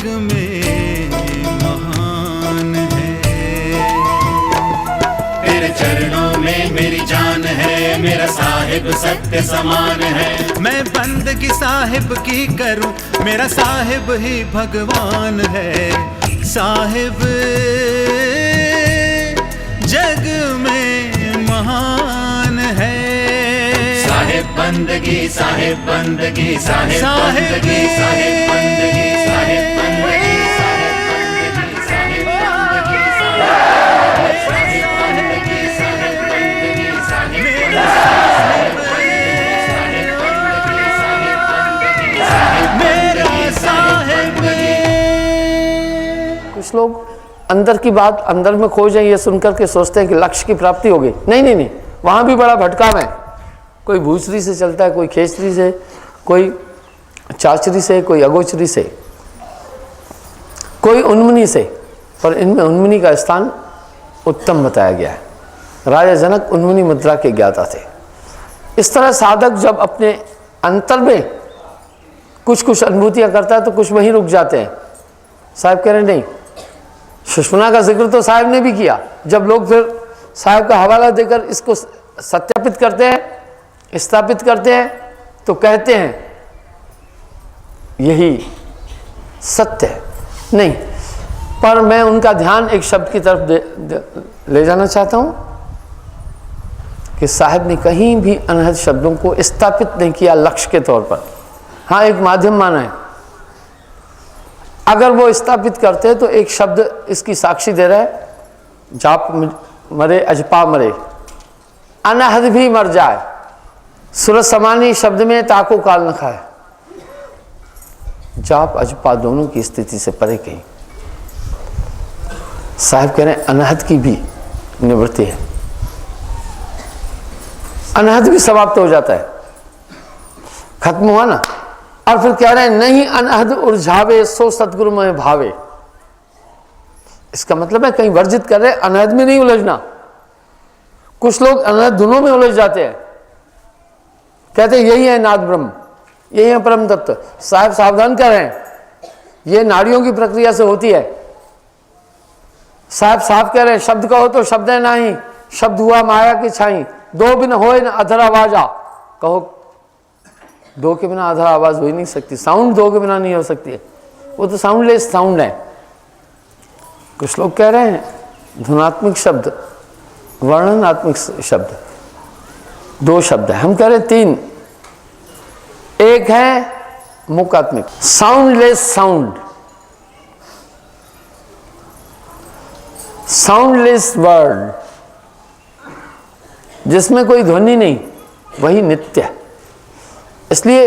में महान है। तेरे चरणों में मेरी जान है, मेरा साहिब सत्य समान है। मैं बंदगी साहिब की करूं, मेरा साहिब ही भगवान है। साहिब जग में महान है। साहिब बंदगी, साहिब बंदगी, साहिब बंदगी, साहिब बंदगी, साहिब बंदगी, साहिब बंदगी, साहिब बंदगी, साहिब बंदगी, साहिब बंदगी, साहिब मेरा साहिब। कुछ लोग अंदर की बात अंदर में खो जाए, ये सुनकर के सोचते हैं कि लक्ष्य की प्राप्ति हो गई। नहीं नहीं नहीं, वहाँ भी बड़ा भटकाव है। कोई भूसरी से चलता है, कोई खेचरी से, कोई चाचरी से, कोई अगोचरी से, कोई उन्मनी से। पर इनमें उन्मनी का स्थान उत्तम बताया गया है। राजा जनक उन्मनी मुद्रा के ज्ञाता थे। इस तरह साधक जब अपने अंतर में कुछ कुछ अनुभूतियाँ करता है तो कुछ वहीं रुक जाते हैं। साहब कह रहे नहीं, सुषुम्ना का जिक्र तो साहब ने भी किया। जब लोग फिर साहब का हवाला देकर इसको सत्यापित करते हैं, स्थापित करते हैं, तो कहते हैं यही सत्य है। नहीं, पर मैं उनका ध्यान एक शब्द की तरफ ले जाना चाहता हूं कि साहब ने कहीं भी अनहद शब्दों को स्थापित नहीं किया लक्ष्य के तौर पर। हाँ, एक माध्यम माना है। अगर वो स्थापित करते हैं तो एक शब्द इसकी साक्षी दे रहा है, जाप मरे अजपा मरे, अनहद भी मर जाए, सूरज समानी शब्द में ताको काल न खाए। जाप अजपा दोनों की स्थिति से परे कहीं। साहब कह रहे हैं अनहद की भी निवृत्ति है, अनहद भी समाप्त हो जाता है, खत्म हुआ ना। और फिर कह रहे हैं नहीं अनहद उलझावे सो सतगुरु में भावे। इसका मतलब है कहीं वर्जित कर रहे हैं, अनहद में नहीं उलझना। कुछ लोग अनहद धुनों में उलझ जाते हैं, कहते हैं यही है नाद ब्रह्म, यही है परम तत्व। साहब सावधान कर रहे हैं, यह नाड़ियों की प्रक्रिया से होती है। साहब साफ कह रहे हैं शब्द कहो तो शब्द है नाही, शब्द हुआ माया की छाई, दो बिन होए न अधर आवाजा। कहो दो के बिना अधर आवाज हो ही नहीं सकती, साउंड दो के बिना नहीं हो सकती है, वो तो साउंडलेस साउंड है। कुछ लोग कह रहे हैं धुनात्मक शब्द, वर्णनात्मक शब्द, दो शब्द है। हम कह रहे तीन। एक है मुखात्मक, साउंडलेस साउंड, साउंडलेस वर्ड, जिसमें कोई ध्वनि नहीं, वही नित्य है। इसलिए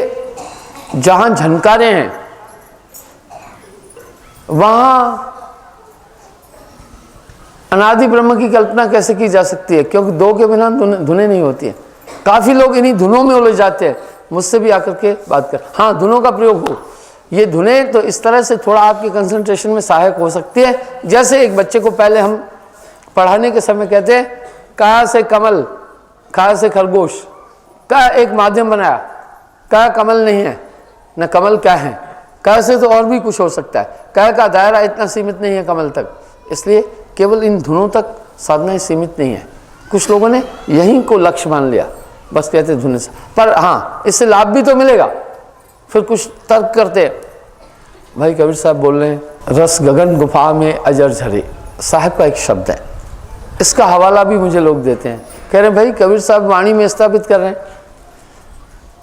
जहां झनकारे हैं वहां अनादि ब्रह्म की कल्पना कैसे की जा सकती है, क्योंकि दो के बिना धुनें नहीं होती हैं। काफी लोग इन्हीं धुनों में उलझ जाते हैं। मुझसे भी आकर के बात कर, हाँ धुनों का प्रयोग हो, ये धुनें तो इस तरह से थोड़ा आपके कंसंट्रेशन में सहायक हो सकती है। जैसे एक बच्चे को पहले हम पढ़ाने के समय कहते हैं का से कमल, खा से खरगोश, का एक माध्यम बनाया, का कमल नहीं है, न कमल क्या है, का से तो और भी कुछ हो सकता है, का दायरा इतना सीमित नहीं है कमल तक। इसलिए केवल इन धुनों तक साधना सीमित नहीं है। कुछ लोगों ने यहीं को लक्ष्य मान लिया, बस कहते धुन से। पर हाँ, इससे लाभ भी तो मिलेगा। फिर कुछ तर्क करते हैं, भाई कबीर साहब बोल रहे हैं रस गगन गुफा में अजर झरे, साहब का एक शब्द है, इसका हवाला भी मुझे लोग देते हैं। कह रहे हैं भाई कबीर साहब वाणी में स्थापित कर रहे हैं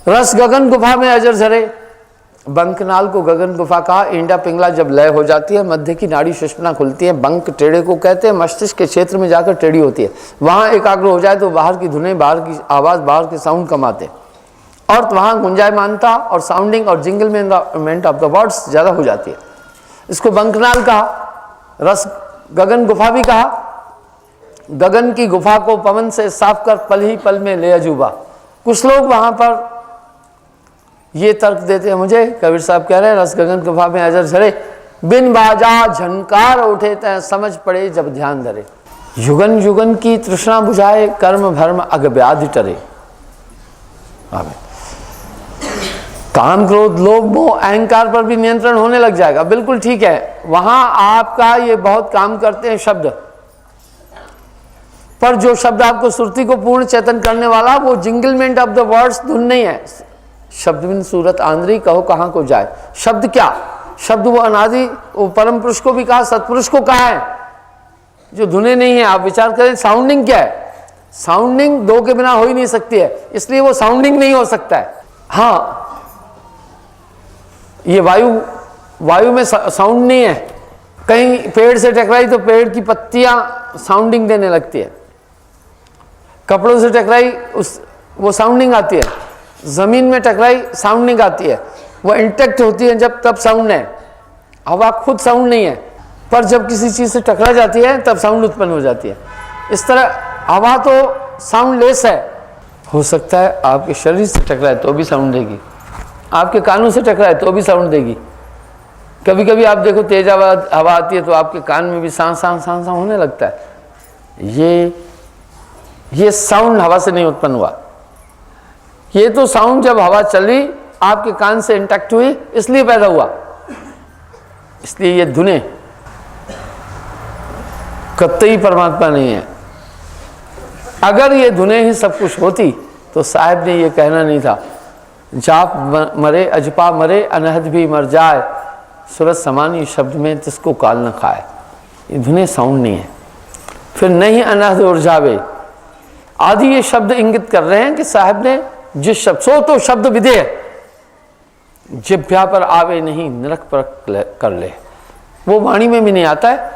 रस गगन गुफा में अजर झरे। बंकनाल को गगन गुफा कहा। इंडा पिंगला जब लय हो जाती है, मध्य की नाड़ी सुषुम्ना खुलती है, बंक टेढ़े को कहते हैं, मस्तिष्क के क्षेत्र में जाकर टेढ़ी होती है। वहां एकाग्र हो जाए तो बाहर की धुनें, बाहर की आवाज, बाहर के साउंड कम आते हैं और वहां गुंजायमानता और साउंडिंग और जिंगलमेंट ऑफ द वर्ड्स ज्यादा हो जाती है। इसको बंकनाल कहा। रस गगन गुफा भी कहा। गगन की गुफा को पवन से साफ कर पल ही पल में ले अजूबा। कुछ लोग वहां पर ये तर्क देते हैं मुझे, कबीर साहब कह रहे हैं रस गगन गुफा में अजर झरे, बिन बाजा झनकार उठे तय समझ पड़े जब ध्यान धरे। युगन युगन की तृष्णा बुझाए कर्म भर्म अग व्याधि टरे। काम क्रोध लोभ मोह अहंकार पर भी नियंत्रण होने लग जाएगा। बिल्कुल ठीक है, वहां आपका ये बहुत काम करते हैं शब्द, पर जो शब्द आपको सुरती को पूर्ण चेतन करने वाला, वो जिंगलमेंट ऑफ द वर्ड्स धुन नहीं है। शब्द बिन सूरत आंध्री कहो कहां को जाए। शब्द क्या? शब्द वो अनादि, वो परम पुरुष को भी कहा, सतपुरुष को कहा है, जो धुने नहीं है। आप विचार करें साउंडिंग क्या है? साउंडिंग दो के बिना हो ही नहीं सकती है, इसलिए वो साउंडिंग नहीं हो सकता है। हाँ, ये वायु में साउंड नहीं है। कहीं पेड़ से टकराई तो पेड़ की पत्तियां साउंडिंग देने लगती है, कपड़ों से टकराई वो साउंडिंग आती है, जमीन में टकराई साउंडिंग आती है। वो इंटैक्ट होती है जब तब साउंड है। हवा खुद साउंड नहीं है, पर जब किसी चीज से टकरा जाती है तब साउंड उत्पन्न हो जाती है। इस तरह हवा तो साउंडलेस है। हो सकता है आपके शरीर से टकराए तो भी साउंड देगी, आपके कानों से टकराए तो भी साउंड देगी। कभी कभी आप देखो तेज हवा आती है तो आपके कान में भी सांस सांस सांस होने लगता है। ये साउंड हवा से नहीं उत्पन्न हुआ। ये तो साउंड जब हवा चली आपके कान से इंटैक्ट हुई इसलिए पैदा हुआ। इसलिए ये धुने कतई परमात्मा नहीं है। अगर ये धुने ही सब कुछ होती तो साहब ने ये कहना नहीं था, जाप मरे अजपा मरे अनहद भी मर जाए, सूरज समान शब्द में जिसको काल न खाए। ये धुने साउंड नहीं है। फिर नहीं अनहद उड़ जावे आदि ये शब्द इंगित कर रहे हैं कि साहब ने जिस शब्द सो तो शब्द विधेय जिभ्या पर आवे नहीं नरक पर कर ले, वो वाणी में भी नहीं आता है।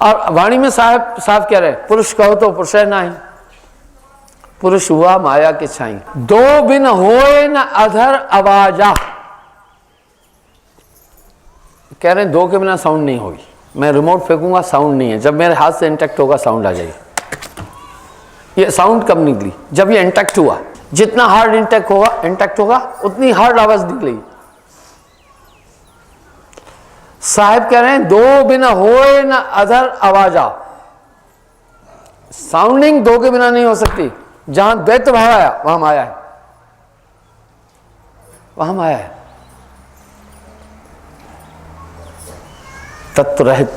और वाणी में साहब साफ कह रहे हैं, पुरुष कहो तो पुरुष है नहीं, पुरुष हुआ माया के छाई, दो बिन होए न अधर आवाजा। कह रहे हैं दो के बिना साउंड नहीं होगी। मैं रिमोट फेंकूंगा साउंड नहीं है, जब मेरे हाथ से इंटैक्ट होगा साउंड आ जाएगी। ये साउंड कब निकली? जब ये इंटैक्ट हुआ। जितना हार्ड इंटैक्ट होगा उतनी हार्ड आवाज निकलेगी। साहब कह रहे हैं दो बिना होए न अधर आवाजा। साउंडिंग दो के बिना नहीं हो सकती। जहां द्वैत भाव आया वहां माया है, वहां माया है। तत्व रहित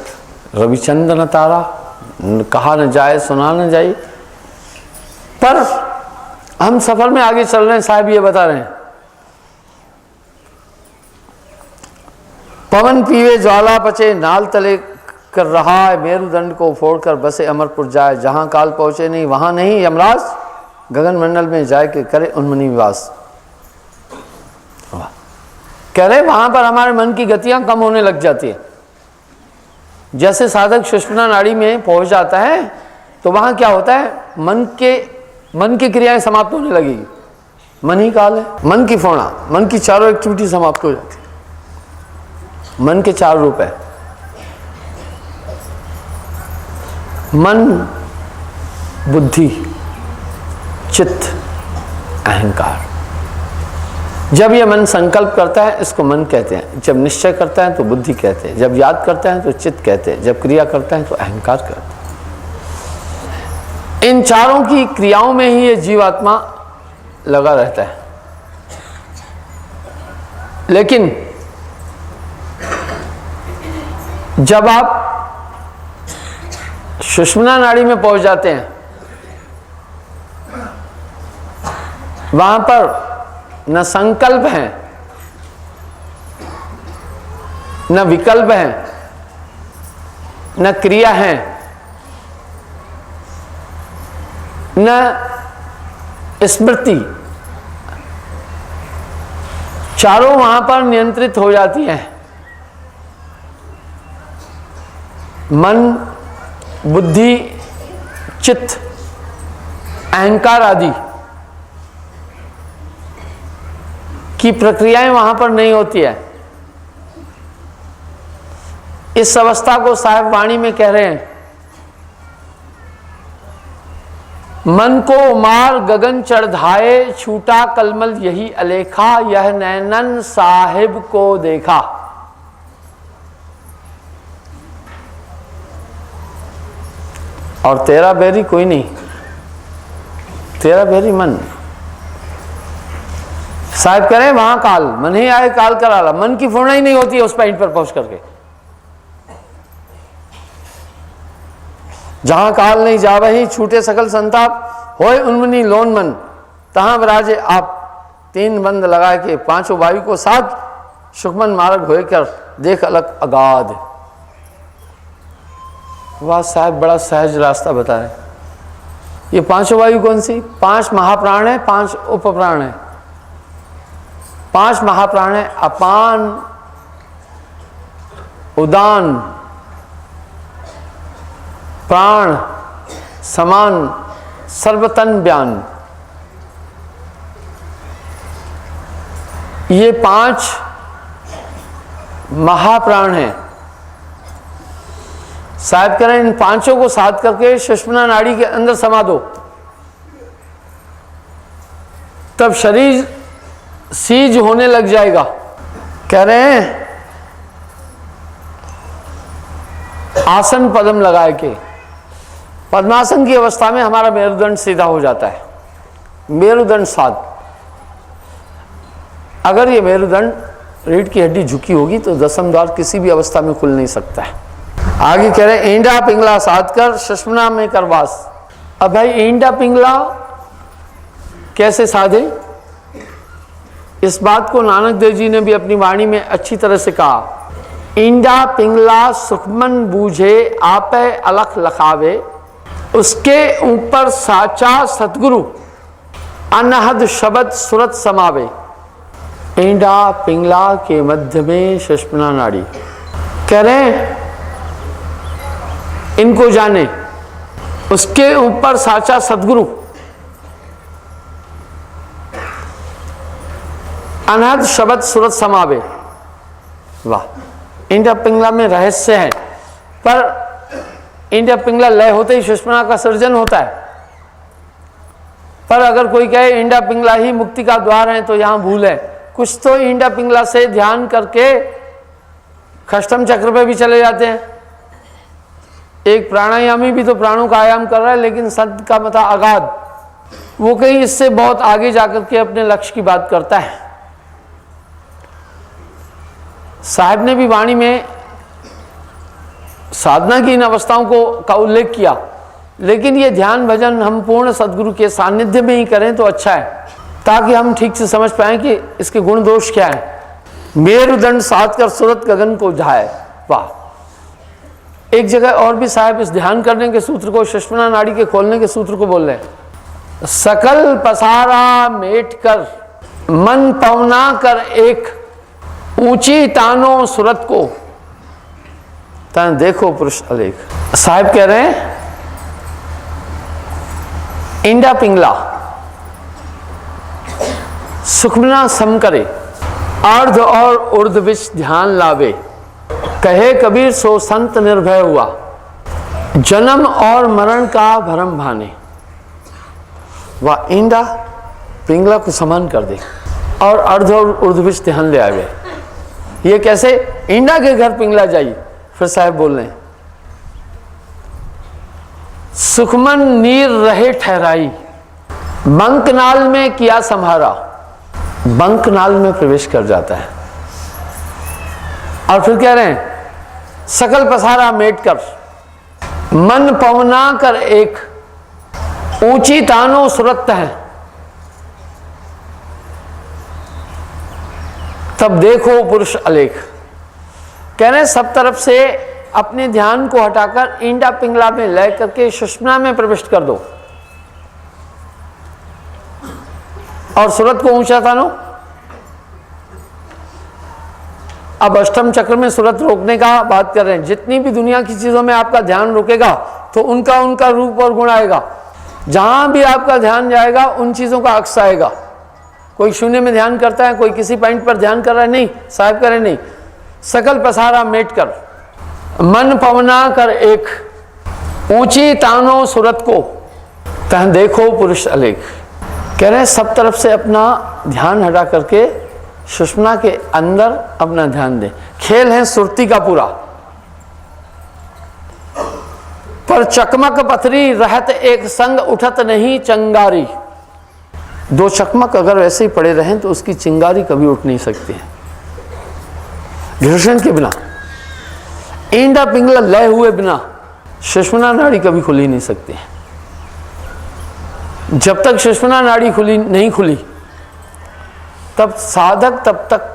रविचंद्र तारा, कहा न जाए सुना न जाए। पर हम सफर में आगे चल रहे हैं। साहब ये बता रहे हैं, पवन पीवे ज्वाला पचे नाल तले कर रहा है, मेरुदंड को फोड़कर बसे अमरपुर जाए, जहां काल पहुंचे नहीं वहां नहीं यमराज, गगन मंडल में जाए के करे उन्मनी निवास। कह रहे वहां पर हमारे मन की गतियां कम होने लग जाती है। जैसे साधक सुषुम्ना नाड़ी में पहुंच जाता है तो वहां क्या होता है, मन की क्रियाएं समाप्त होने लगेगी। मन ही काल है, मन की फोड़ा, मन की चारों एक्टिविटी समाप्त हो जाती है। मन के चार रूप है, मन, बुद्धि, चित्त, अहंकार। जब यह मन संकल्प करता है इसको मन कहते हैं, जब निश्चय करता है तो बुद्धि कहते हैं, जब याद करता है तो चित्त कहते हैं, जब क्रिया करता है तो अहंकार कहते हैं। इन चारों की क्रियाओं में ही ये जीवात्मा लगा रहता है। लेकिन जब आप सुषुम्ना नाड़ी में पहुंच जाते हैं, वहां पर न संकल्प है, न विकल्प है, न क्रिया है, न स्मृति, चारों वहां पर नियंत्रित हो जाती हैं। मन, बुद्धि, चित्त, अहंकार आदि की प्रक्रियाएं वहां पर नहीं होती है। इस अवस्था को साहब वाणी में कह रहे हैं, मन को मार गगन चढ़ाए, छूटा कलमल यही अलेखा, यह नैनन साहिब को देखा। और तेरा बैरी कोई नहीं, तेरा बैरी मन। साहब करें वहां काल मन ही आए काल कराला, मन की पूर्ण ही नहीं होती है उस पॉइंट पर पहुंच करके। जहां काल नहीं जावे ही छूटे सकल संताप, होय उन्मनी लोन मन, तहां विराजे आप। तीन बंद लगा के पांचों वायु को साथ, सुखमन मार्ग होकर देख अलग अगाध। वाह साहब, बड़ा सहज रास्ता बता रहे। ये पांचों वायु कौन सी? 5 महाप्राण है, 5 उपप्राण है। 5 महाप्राण है अपान, उदान, प्राण, समान, सर्वतन व्यान। ये 5 महाप्राण हैं। साहब करें इन पांचों को साथ करके सुषुम्ना नाड़ी के अंदर समा दो, तब शरीर सीज होने लग जाएगा। कह रहे हैं आसन पद्म लगाए के, पद्मासन की अवस्था में हमारा मेरुदंड सीधा हो जाता है। मेरुदंड साध, अगर ये मेरुदंड रीढ़ की हड्डी झुकी होगी तो दसम द्वार किसी भी अवस्था में खुल नहीं सकता है। आगे कह रहे हैं ईंडा पिंगला साध कर सुषुम्ना में कर वास। अब भाई ईंडा पिंगला कैसे साधे? इस बात को नानक देव जी ने भी अपनी वाणी में अच्छी तरह से कहा। ईंडा पिंगला सुखमन बूझे आपे अलख लखावे, उसके ऊपर साचा सतगुरु अनहद शब्द सुरत समावे। ईंडा पिंगला के मध्य में सुषुम्ना नाड़ी। कह रहे हैं इनको जाने, उसके ऊपर साचा सतगुरु अनहद शब्द सुरत समावे। वाह, ईंडा पिंगला में रहस्य है। पर ईंडा पिंगला लय होते ही सुषुम्ना का सृजन होता है। पर अगर कोई कहे ईंडा पिंगला ही मुक्ति का द्वार है तो यहां भूल है। कुछ तो ईंडा पिंगला से ध्यान करके खष्टम चक्र पे भी चले जाते हैं। एक प्राणायामी भी तो प्राणों का आयाम कर रहा है, लेकिन संत का मता अगाध, वो कहीं इससे बहुत आगे जाकर के अपने लक्ष्य की बात करता है। साहब ने भी वाणी में साधना की इन अवस्थाओं का उल्लेख किया, लेकिन ये ध्यान भजन हम पूर्ण सद्गुरु के सानिध्य में ही करें तो अच्छा है, ताकि हम ठीक से समझ पाएं कि इसके गुण दोष क्या है। मेरुदंड साध कर सूरत गगन को झाए। वाह, एक जगह और भी साहब इस ध्यान करने के सूत्र को, सुषुम्ना नाड़ी के खोलने के सूत्र को बोल रहे हैं। सकल पसारा मेट कर मन पवना कर एक, ऊंची तानो सूरत को तन देखो पुरुष अलेख। साहब कह रहे हैं ईंडा पिंगला सुखमना सम करे, अर्ध और उर्ध विच ध्यान लावे। कहे कबीर सो संत निर्भय हुआ, जन्म और मरण का भरम भाने। वह ईंडा पिंगला को समान कर दे और अर्ध और उर्ध विच ध्यान ले आवे। ये कैसे? ईंडा के घर पिंगला जाइए। फिर साहब बोल रहे हैं सुखमन नीर रहे ठहराई, बंकनाल में किया संहारा। बंकनाल में प्रवेश कर जाता है। और फिर कह रहे हैं सकल पसारा मेट कर मन पवना कर एक, ऊंची तानो सुरत है। तब देखो पुरुष अलेख। कह रहे हैं सब तरफ से अपने ध्यान को हटाकर ईंडा पिंगला में लय करके सुषुम्ना में प्रविष्ट कर दो और सूरत को ऊंचा तानो। अब अष्टम चक्र में सूरत रोकने का बात कर रहे हैं। जितनी भी दुनिया की चीजों में आपका ध्यान रुकेगा तो उनका उनका रूप और गुण आएगा। जहां भी आपका ध्यान जाएगा उन चीजों का अक्स आएगा। कोई शून्य में ध्यान करता है, कोई किसी पॉइंट पर ध्यान कर रहा है, नहीं। साहब करें नहीं, सकल पसारा मेट कर मन पवना कर एक, ऊंची तानो सूरत को तह देखो पुरुष अलेख। कह रहे हैं सब तरफ से अपना ध्यान हटा करके सुषुम्ना के अंदर अपना ध्यान दें। खेल है सुरती का पूरा, पर चकमक पथरी रहत एक संग उठत नहीं चंगारी। दो चकमक अगर वैसे ही पड़े रहें तो उसकी चिंगारी कभी उठ नहीं सकती है। घर्षण के बिना, ईंडा पिंगला लय हुए बिना सुषुम्ना नाड़ी कभी खुली नहीं सकती है। जब तक सुषुम्ना नाड़ी नहीं खुली तब साधक तब तक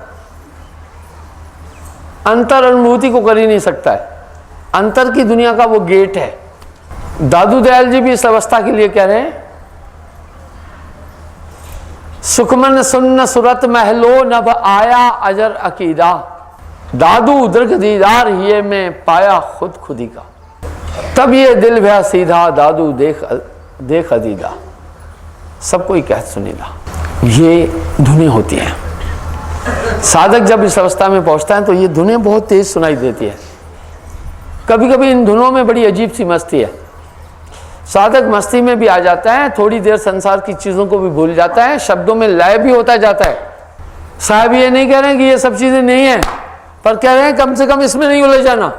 अंतर अनुभूति को कर ही नहीं सकता है। अंतर की दुनिया का वो गेट है। दादू दयाल जी भी इस अवस्था के लिए कह रहे हैं, सुखमन सुन्न सुरत महलो नभ आया अजर अकीदा, दादू दीर्घ दीदार ये में पाया खुद खुदी का, तब ये दिल भया सीधा दादू देख अदीदा, सब कोई कहत सुनीला। ये धुनें होती हैं। साधक जब इस अवस्था में पहुंचता है तो ये धुनें बहुत तेज सुनाई देती है। कभी कभी इन धुनों में बड़ी अजीब सी मस्ती है। साधक मस्ती में भी आ जाता है, थोड़ी देर संसार की चीज़ों को भी भूल जाता है, शब्दों में लय भी होता जाता है। साहब ये नहीं कह रहे हैं कि ये सब चीज़ें नहीं हैं, पर कह रहे हैं कम से कम इसमें नहीं उलझ जाना।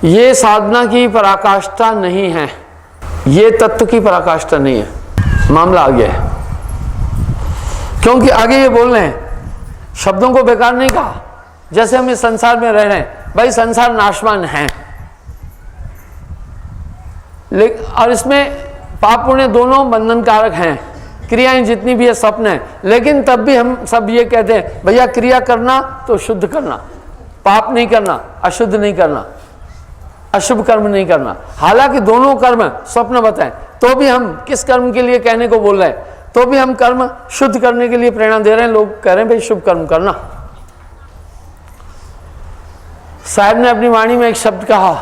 ये साधना की पराकाष्ठा नहीं है, ये तत्व की पराकाष्ठा नहीं है। मामला आगे है, क्योंकि आगे ये बोल रहे हैं, शब्दों को बेकार नहीं कहा। जैसे हम इस संसार में रह रहे हैं, भाई संसार नाशवान है, लेकिन और इसमें पाप पुण्य दोनों बंधनकारक हैं, क्रियाएं जितनी भी है स्वप्न है, लेकिन तब भी हम सब ये कहते हैं भैया क्रिया करना तो शुद्ध करना, पाप नहीं करना, अशुद्ध नहीं करना, अशुभ कर्म नहीं करना। हालांकि दोनों कर्म स्वप्न बताएं, तो भी हम किस कर्म के लिए कहने को बोल रहे हैं, तो भी हम कर्म शुद्ध करने के लिए प्रेरणा दे रहे हैं। लोग कह रहे हैं भाई शुभ कर्म करना। साहब ने अपनी वाणी में एक शब्द कहा,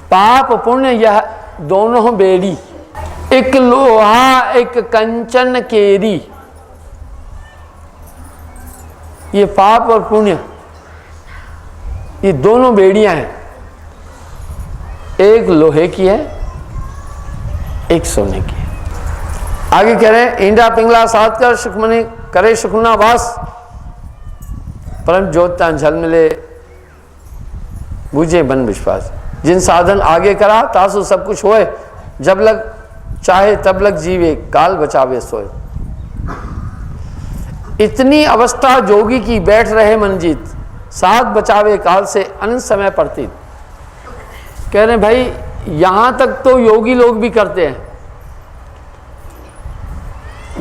पाप पुण्य यह दोनों बेड़ी, एक लोहा एक कंचन केरी। ये पाप और पुण्य ये दोनों बेड़ियां हैं, एक लोहे की है एक सोने की है। आगे कह रहे हैं, ईंडा पिंगला साध कर सुखमनी करे सुखना वास, परम ज्योता झल मिले बुझे बन विश्वास। जिन साधन आगे करा तासु सब कुछ होए, जब लग चाहे तब लग जीवे काल बचावे सोए। इतनी अवस्था जोगी की बैठ रहे मनजीत, साध बचावे काल से अनंत समय प्रतीत। कह रहे हैं भाई यहां तक तो योगी लोग भी करते हैं,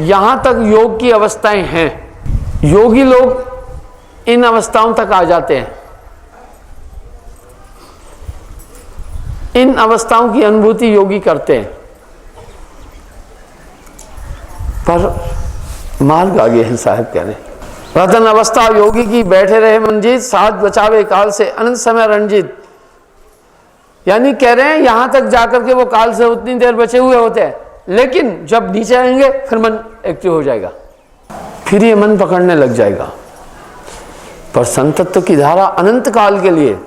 यहां तक योग की अवस्थाएं हैं, योगी लोग इन अवस्थाओं तक आ जाते हैं, इन अवस्थाओं की अनुभूति योगी करते हैं, पर मार्ग आगे है। साहब कह रहे रतन अवस्था योगी की बैठे रहे मनजीत, साथ बचावे काल से अनंत समय रणजीत। यानी कह रहे हैं यहां तक जाकर के वो काल से उतनी देर बचे हुए होते हैं, लेकिन जब नीचे आएंगे फिर मन एक्टिव हो जाएगा, फिर ये मन पकड़ने लग जाएगा। पर संतत्व की धारा अनंत काल के लिए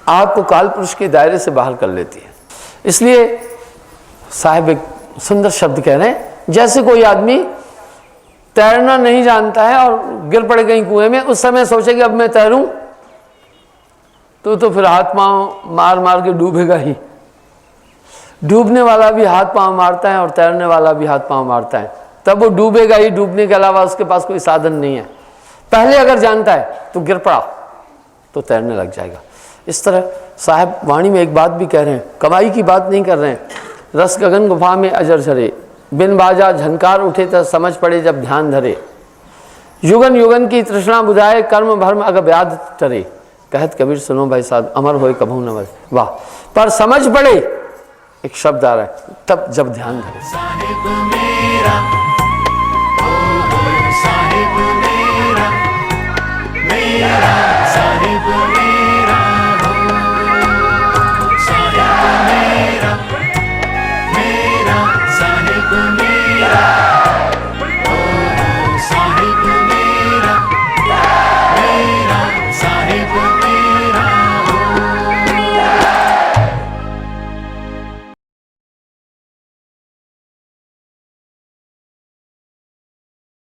आपको काल पुरुष के दायरे से बाहर कर लेती है। इसलिए साहब एक सुंदर शब्द कह रहे हैं, जैसे कोई आदमी तैरना नहीं जानता है और गिर पड़े कहीं कुएं में, उस समय सोचे कि अब मैं तैरूं, तो फिर हाथ पांव मार मार के डूबेगा ही। डूबने वाला भी हाथ पांव मारता है और तैरने वाला भी हाथ पांव मारता है, तब वो डूबेगा ही, डूबने के अलावा उसके पास कोई साधन नहीं है। पहले अगर जानता है तो गिर पड़ा तो तैरने लग जाएगा। इस तरह साहब वाणी में एक बात भी कह रहे हैं, कमाई की बात नहीं कर रहे हैं। रस गगन गुफा में अजर झरे, बिन बाजा झनकार उठे तो समझ पड़े जब ध्यान धरे। युगन युगन की तृष्णा बुझाए, कर्म भर्म अग व्याध टरे। कहत कबीर सुनो भाई साहब, अमर होए कभू न मरे। वाह, पर समझ पड़े एक शब्द आ रहा है, तब जब ध्यान धरे। साहिब मेरा